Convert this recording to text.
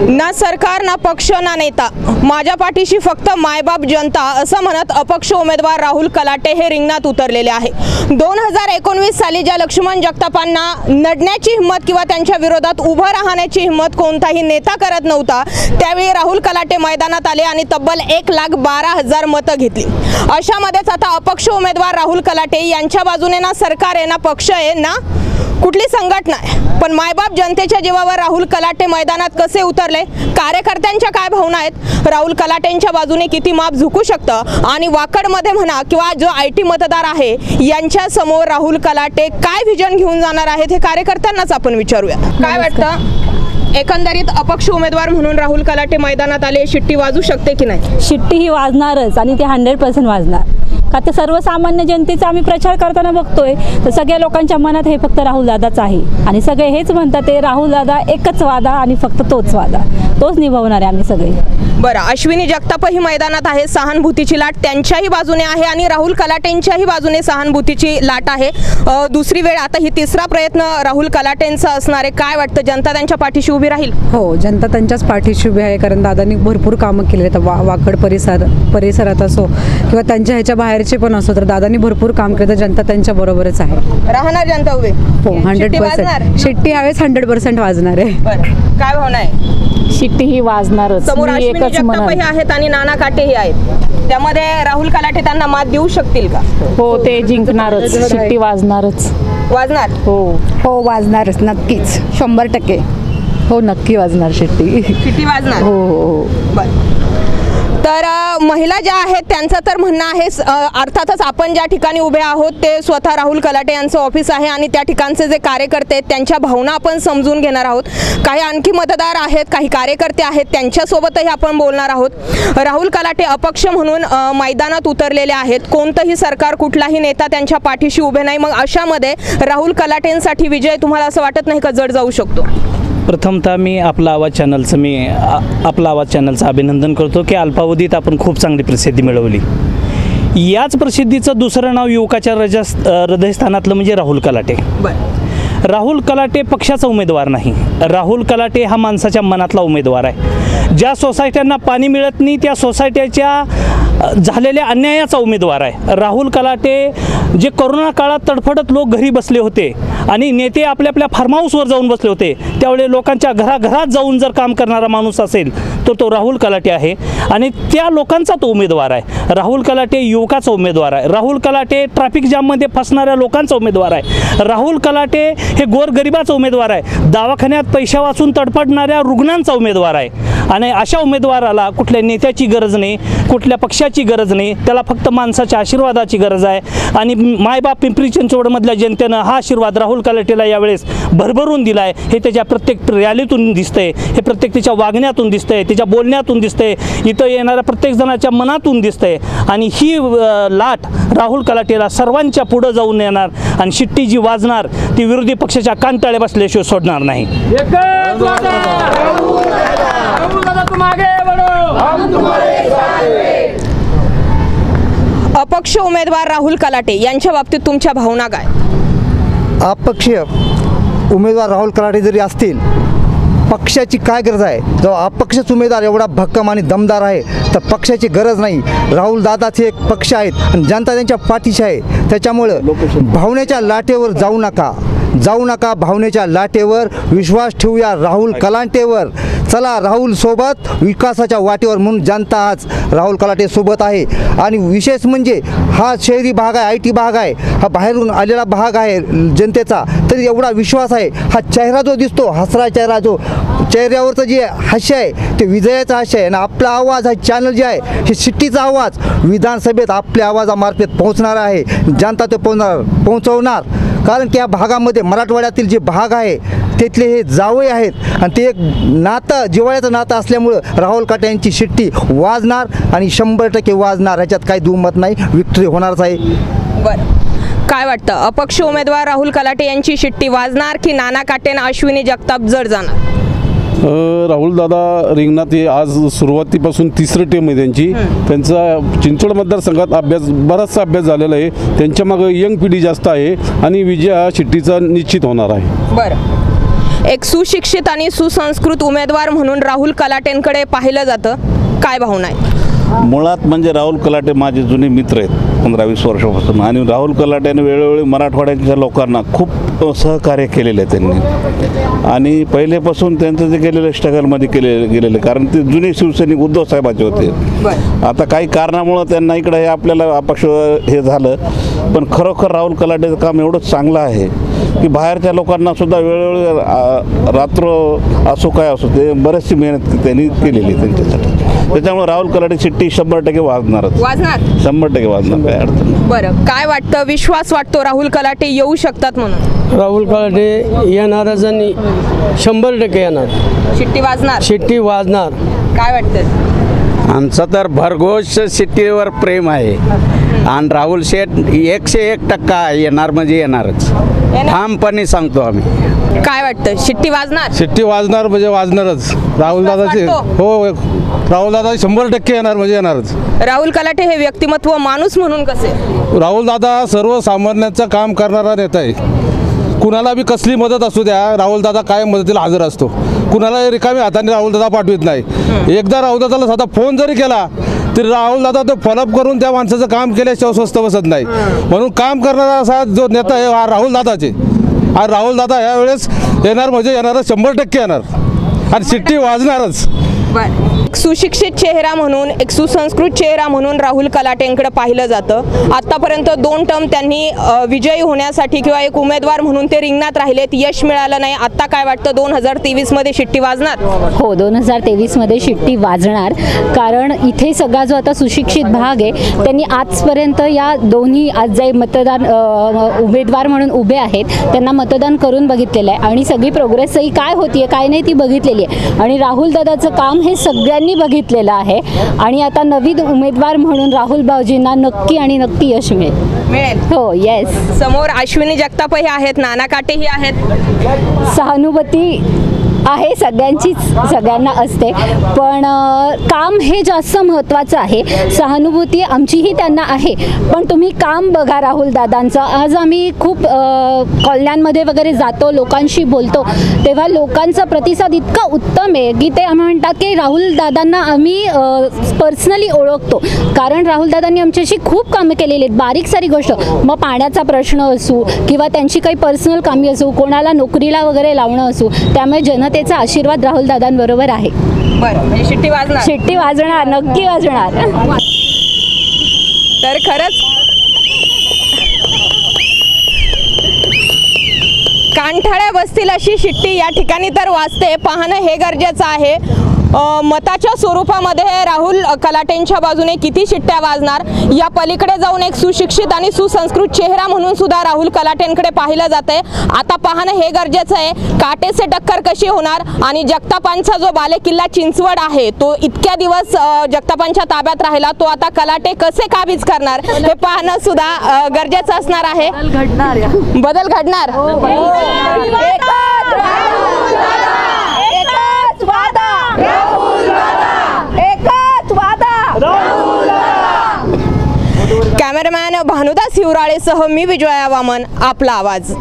ना सरकार ना पक्ष ना नेता, माझ्या पाठीशी फक्त मायबाप जनता असं म्हणत अपक्ष उमेदवार राहुल कलाटे हे रिंगणात उतरलेले आहे। 2019 साली ज्या लक्ष्मण जगतापांना लढण्याची हिंमत किंवा त्यांच्या विरोधात उभं राहण्याची हिंमत कोणताही नेता करत नव्हता, त्यावेळी राहुल कलाटे मैदानात आले आणि तब्बल 1,12,000 मतं घेतली। अशामध्येच आता अपक्ष उमेदवार राहुल कलाटे यांच्या बाजूने ना सरकार आहे ना पक्ष आहे ना कुठली संघटना आहे, पण मायबाप जनतेच्या जीवावर राहुल कलाटे मैदानात कसे उतरले, कार्यकर्त्यांच्या काय भावना आहेत, राहुल कलाटेंच्या बाजूने किती माप झुकू शकतं आणि वाकडमध्ये म्हणा किंवा जो IT मतदार आहे यांच्या समोर राहुल कलाटे काय विजन घेऊन जाणार आहेत हे कार्यकर्त्यांनाच आपण विचारूया। काय वाटतं एकंदरीत अपक्ष उमेदवार म्हणून राहुल कलाटे मैदानात आले, शिट्टी वाजू शकते की नाही? शिट्टी ही वाजणारच आणि ते 100% वाजणार। का तर सर्वसामान्य जनतेचा आम्ही प्रचार करताना बघतोय तर सगळ्या लोकांच्या मनात हे फक्त राहुल दादाच आहे आणि सगळे हेच म्हणतात ते राहुल दादा एकच वादा आणि फक्त तोच वादा, तोच निभावणार आहे आम्ही सगळे। बरं, अश्विनी जगतापही मैदानात आहे, सहानुभूतीची लाट त्यांच्याही बाजूने आहे आणि राहुल कलाटेंच्याही बाजूने सहानुभूतीची लाट आहे। दुसरी वेळ आता ही तिसरा प्रयत्न राहुल कलाटेंचा असणार आहे। काय वाटतं जनता त्यांच्या पाठीशी उभी राहील? हो, जनता त्यांच्याच पाठीशी उभी आहे, कारण दादांनी भरपूर कामं केले आहेत। वाकड परिसरात असो किंवा त्यांच्या ह्याच्या बाहेरचे पण असो तर दादांनी भरपूर काम केलं, तर जनता त्यांच्या बरोबरच आहे। राहणार जनता उभी? हो, 100%। शिट्टी यावेळेस 100% वाजणार आहे। बरं, काय भावना आहे? शिट्टी ही वाजणारच। समोर अश्विनी जगतापही आहेत आणि नाना काटेही आहेत, त्यामध्ये राहुल कलाटे त्यांना मात देऊ शकतील का? हो, ते जिंकणारच, शिट्टी वाजणारच। वाजणार? हो वाजणारच, नक्कीच 100%। हो, नक्की वाजणार शिट्टी। किती वाजणार? हो। बरं, तर महिला ज्या आहेत त्यांचं तर म्हणणं आहे, अर्थातच आपण ज्या ठिकाणी उभे आहोत ते स्वतः राहुल कलाटे यांचं ऑफिस आहे आणि त्या ठिकाणचे जे कार्यकर्ते आहेत त्यांच्या भावना आपण समजून घेणार आहोत। काही आणखी मतदार आहेत, काही कार्यकर्ते आहेत, त्यांच्यासोबतही आपण बोलणार आहोत। राहुल कलाटे अपक्ष म्हणून मैदानात उतरलेले आहेत, कोणतंही सरकार कुठलाही नेता त्यांच्या पाठीशी उभे नाही, मग अशामध्ये राहुल कलाटेंसाठी विजय तुम्हाला असं वाटत नाही का जड जाऊ शकतो? प्रथमतः मी आपला आवाज चॅनलचं अभिनंदन करतो की अल्पावधीत आपण खूप चांगली प्रसिद्धी मिळवली। याच प्रसिद्धीचं दुसरं नाव युवकाच्या हृदयस्थानातलं म्हणजे राहुल कलाटे। राहुल कलाटे पक्षाचा उमेदवार नाही, राहुल कलाटे हा माणसाच्या मनातला उमेदवार आहे। ज्या सोसायट्यांना पाणी मिळत नाही त्या सोसायट्याच्या झालेल्या अन्यायाचा उमेदवार आहे राहुल कलाटे। जे कोरोना काळात तडफडत लोक घरी बसले होते आणि नेते आपल्या आपल्या फार्म हाऊसवर जाऊन बसले होते, त्यावेळी लोकांच्या घराघरात जाऊन जर काम करणारा माणूस असेल तर तो राहुल कलाटे आहे आणि त्या लोकांचा तो उमेदवार आहे। राहुल कलाटे युवकाचा उमेदवार आहे, राहुल कलाटे ट्रॅफिक जाममध्ये फसणाऱ्या लोकांचा उमेदवार आहे, राहुल कलाटे हे गोरगरिबाचा उमेदवार आहे, दवाखान्यात पैसा वाचून तडफडणाऱ्या रुग्णांचा उमेदवार आहे। आणि अशा उमेदवाराला कुठल्या नेत्याची गरज नाही, कुठल्या पक्षाची गरज नाही, त्याला फक्त माणसाच्या आशीर्वादाची गरज आहे। आणि मायबाप पिंपरी चिंचवडमधल्या जनतेनं हा आशीर्वाद राहुल कलाटेला यावेळेस भरभरून दिला आहे। हे त्याच्या प्रत्येक रॅलीतून दिसतंय, हे प्रत्येक त्याच्या वागण्यातून दिसतंय, त्याच्या बोलण्यातून दिसतंय, इथं येणाऱ्या प्रत्येक जणाच्या मनातून दिसतंय। आणि ही लाट राहुल कलाटेला सर्वांच्या पुढं जाऊन येणार आणि शिट्टी जी वाजणार ती विरोधी पक्षाच्या कानटाळे बसल्याशिवाय सोडणार नाही। अपक्ष उमेदवार राहुल कलाटे यांच्या बाबतीत तुमच्या भावना काय? अपक्ष उमेदवार राहुल कलाटे जरी असतील, पक्षाची काय गरज आहे? जो अपक्षच उमेदवार एवढा भक्कम आणि दमदार आहे तर पक्षाची गरज नाही। राहुल दादाचे एक पक्ष आहेत आणि जनता त्यांच्या पाठीशी आहे, त्याच्यामुळं भावनेच्या लाटेवर जाऊ नका, भावनेच्या लाटेवर विश्वास ठेवूया राहुल कलाटेवर। चला राहुल सोबत विकासाच्या वाटेवर, म्हणून जनता आज राहुल कलाटे सोबत आहे। आणि विशेष म्हणजे हा शहरी भाग आहे, IT भाग आहे, हा बाहेरून आलेला भाग आहे जनतेचा, तरी एवढा विश्वास आहे। हा चेहरा जो दिसतो, हसरा चेहरा, जो चेहऱ्यावरचं जे हास्य आहे ते विजयाचा हास्य आहे। आणि आपला आवाज हा चॅनल जे आहे हे शिट्टीचा आवाज विधानसभेत आपल्या आवाजामार्फत पोहोचणार आहे, जनता ते पोहोचवणार। कारण की या भागामध्ये मराठवाड्यातील जे भाग आहे तिथले हे जावई आहेत आणि ते एक नातं, जिव्हाळ्याचं नातं असल्यामुळं राहुल कलाटे यांची शिट्टी वाजणार आणि 100% वाजणार, ह्याच्यात काही दुमत नाही, विक्ट्री होणारच आहे। बरं, काय वाटतं अपक्ष उमेदवार राहुल कलाटे यांची शिट्टी वाजणार की नाना काटे आणि अश्विनी जगताप जड जाणार? राहुल दादा रिंगणात हे आज सुरुवातीपासून तिसरं टीम आहे त्यांची। त्यांचा चिंचवड मतदारसंघात बराचसा अभ्यास झालेला आहे, त्यांच्या मागे यंग पिढी जास्त आहे आणि विजय हा शिट्टीचा निश्चित होणार आहे। बरं, एक सुशिक्षित आणि सुसंस्कृत उमेदवार म्हणून राहुल कलाटेंकडे पाहिलं जातं, काय भावना आहे? मुळात म्हणजे राहुल कलाटे माझे जुने मित्र आहेत 15-20 वर्षापासून, आणि राहुल कलाटेने वेळोवेळी मराठवाड्याच्या लोकांना खूप सहकार्य केलेलं आहे त्यांनी, आणि पहिलेपासून त्यांचं जे केलेलं स्ट्रगलमध्ये गेलेलं कारण ते जुने शिवसैनिक उद्धव साहेबाचे होते. आता काही कारणामुळं त्यांना इकडं हे आपल्याला अपक्ष हे झालं, पण खरोखर राहुल कलाटेचं काम एवढं चांगलं आहे की बाहेरच्या लोकांना सुद्धा वेळोवेळी रात्र असो काय असो ते बरेचशी मेहनत त्यांनी केलेली त्यांच्यासाठी. त्याच्यामुळे राहुल कलाटे चिठ्ठी 100% वाजणार, 100% वाजणार, काय अडचण नाही. बरं, काय वाटतं, विश्वास वाटतो राहुल कलाटे येऊ शकतात म्हणून? राहुल कलाटे येणारच आणि 100% येणार, शिट्टी वाजणार. काय वाटतं? आमचं तर भरघोष शिट्टीवर प्रेम आहे आणि राहुल शेठ 101% येणार म्हणजे येणारच, ठामपणे सांगतो आम्ही. काय वाटतं, शिट्टी वाजणार? शिट्टी वाजणार म्हणजे वाजणारच. राहुल दादाचे हो, राहुल दादा 100% येणार म्हणजे येणारच. राहुल कलाटे हे व्यक्तिमत्व माणूस म्हणून कसे? राहुल दादा सर्वसामान्यांचं काम करणारा नेता आहे. कुणाला बी कसली मदत असू द्या, राहुल दादा कायम मदतीला हजर असतो. कुणाला रिकामी हाताने राहुल दादा पाठवित नाही. एकदा राहुल दादाला साधा फोन जरी केला तरी राहुल दादा तो फॉलोअप करून त्या माणसाचं काम केल्याशिवाय स्वस्त बसत नाही. म्हणून काम करणारा असा जो नेता आहे हा राहुल दादाचे, आणि राहुल दादा यावेळेस येणार म्हणजे येणारच, 100% येणार आणि शिट्टी वाजणारच. एक सुशिक्षित चेहरा म्हणून, एक सुसंस्कृत चेहरा म्हणून राहुल कलाटेंकडे पाहिलं जातं. आतापर्यंत 2 टर्म त्यांनी विजयी होण्यासाठी किंवा एक उमेदवार म्हणून ते रिंगणात राहिलेत, यश मिळालं नाही. आता काय वाटतं, 2023 मध्ये शिट्टी वाजणार? हो, 2023 मध्ये शिट्टी वाजणार, कारण इथे सगळा जो आता सुशिक्षित भाग आहे त्यांनी आजपर्यंत या दोन्ही आज जे मतदान उमेदवार म्हणून उभे आहेत त्यांना मतदान करून बघितलेलं आहे, आणि सगळी प्रोग्रेसही काय होतीये काय नाही ती बघितलेली आहे, आणि राहुल दादाचं काम हे सगळ्यांनी बघितलेलं आहे. आणि आता नवीन उमेदवार म्हणून राहुल भाऊजींना नक्की आणि नक्की यश मिळेल. हो, येस. समोर अश्विनी जगताप हे आहेत, नाना काटेही आहेत. सहानुभूती आहे सगळ्यांचीच, सगळ्यांना असते, पण काम हे जास्त महत्त्वाचं आहे. सहानुभूती आमचीही त्यांना आहे, पण तुम्ही काम बघा राहुल दादांचं. आज आम्ही खूप कॉलन्यांमध्ये वगैरे जातो, लोकांशी बोलतो, तेव्हा लोकांचा प्रतिसाद इतका उत्तम आहे की ते म्हणतात की राहुल दादांना आम्ही पर्सनली ओळखतो, कारण राहुल दादांनी आमच्याशी खूप कामं केलेली आहेत. बारीक सारी गोष्ट, मग पाण्याचा प्रश्न असू किंवा त्यांची काही पर्सनल कामे असू, कोणाला नोकरीला वगैरे लावणं असू, त्यामुळे जनतेचा आशीर्वाद राहुल दादांबरोबर आहे. बरं, म्हणजे शिट्टी वाजणार? शिट्टी वाजणार, नक्की वाजणार. तर खरंच कांठाळ्या बसतील अशी शिट्टी या ठिकाणी तर वाजते, पाहणं हे गरजेचं आहे. मताच्या स्वरूपामध्ये राहुल कलाटेंच्या बाजूने किती शिट्ट्या वाजणार, या पलीकडे जाऊन एक सुशिक्षित आणि सुसंस्कृत चेहरा म्हणून सुद्धा राहुल कलाटेंकडे पाहिलं जाते. आता पाहणं हे गरजेचं आहे, काटे से टक्कर कशी होणार, आणि जगतापांचा जो बालेकिल्ला चिंचवड आहे तो इतक्या दिवस जगतापांच्या ताब्यात राहिला, तो आता कलाटे कसे काबीज करणार हे पाहणं सुद्धा गरजेचं असणार आहे. बदल घडणार. कॅमेरामॅन भानुदास हिवराळेसह मी विजया वामन, आपला आवाज.